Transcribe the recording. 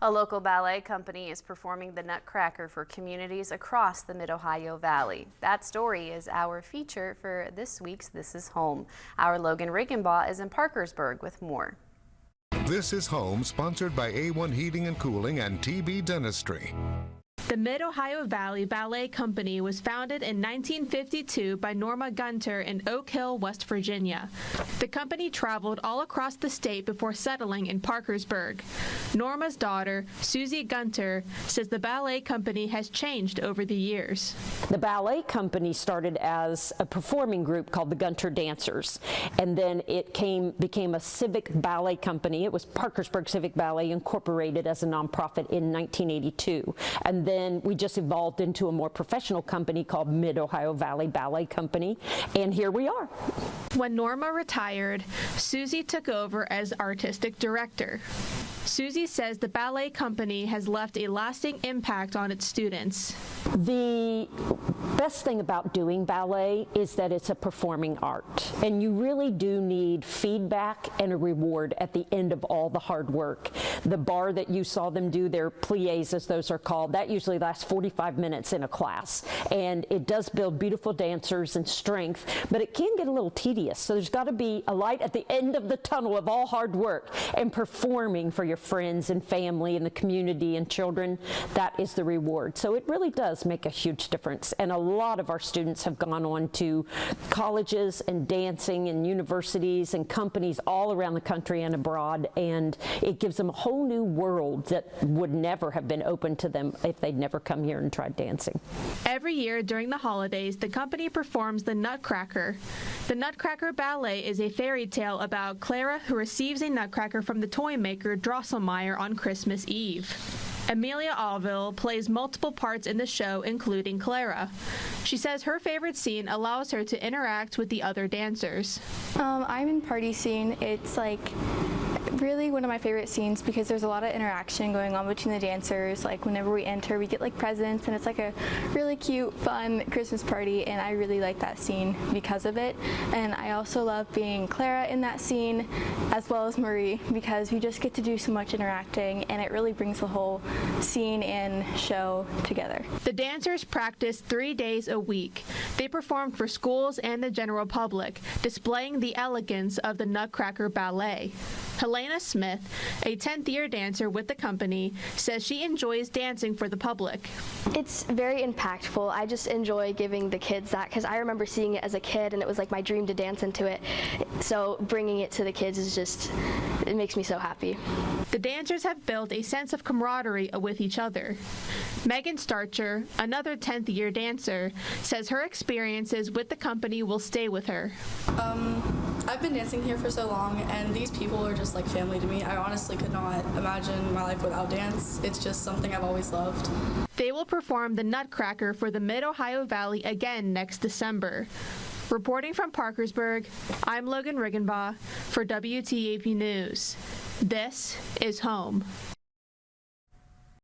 A local ballet company is performing the Nutcracker for communities across the Mid-Ohio Valley. That story is our feature for this week's This Is Home. Our Logan Riggenbaugh is in Parkersburg with more. This is Home, sponsored by A1 Heating and Cooling and TB Dentistry. The Mid-Ohio Valley Ballet Company was founded in 1952 by Norma Gunter in Oak Hill, West Virginia. The company traveled all across the state before settling in Parkersburg. Norma's daughter, Susie Gunter, says the ballet company has changed over the years. The ballet company started as a performing group called the Gunter Dancers, and then it became a civic ballet company. It was Parkersburg Civic Ballet Incorporated as a nonprofit in 1982, and then we just evolved into a more professional company called Mid-Ohio Valley Ballet Company, and here we are. When Norma retired, Susie took over as artistic director. Susie says the ballet company has left a lasting impact on its students. The best thing about doing ballet is that it's a performing art, and you really do need feedback and a reward at the end of all the hard work. The bar that you saw them do, their pliés as those are called, that usually lasts 45 minutes in a class, and it does build beautiful dancers and strength, but it can get a little tedious, so there's got to be a light at the end of the tunnel of all hard work, and performing for your friends and family and the community and children, that is the reward. So it really does make a huge difference, and a lot of our students have gone on to colleges and dancing and universities and companies all around the country and abroad, and it gives them a whole new world that would never have been open to them if they'd never come here and tried dancing. Every year during the holidays, the company performs the Nutcracker. The Nutcracker Ballet is a fairy tale about Clara, who receives a nutcracker from the toy maker Drosselmeyer on Christmas Eve. Amelia Allville plays multiple parts in the show, including Clara. She says her favorite scene allows her to interact with the other dancers. I'm in party scene. It's like really one of my favorite scenes because there's a lot of interaction going on between the dancers. Like whenever we enter, we get like presents, and it's like a really cute, fun Christmas party, and I really like that scene because of it. And I also love being Clara in that scene, as well as Marie, because we just get to do so much interacting, and it really brings the whole scene and show together. The dancers practice 3 days a week. They perform for schools and the general public, displaying the elegance of the Nutcracker Ballet. Helena Smith, a 10th-year dancer with the company, says she enjoys dancing for the public. It's very impactful. I just enjoy giving the kids that because I remember seeing it as a kid, and it was like my dream to dance into it. So bringing it to the kids is just, it makes me so happy. The dancers have built a sense of camaraderie with each other. Megan Starcher, another 10th-year dancer, says her experiences with the company will stay with her. I've been dancing here for so long, and these people are just like family to me. I honestly could not imagine my life without dance. It's just something I've always loved. They will perform the Nutcracker for the Mid-Ohio Valley again next December. Reporting from Parkersburg, I'm Logan Riggenbaugh for WTAP News. This is Home.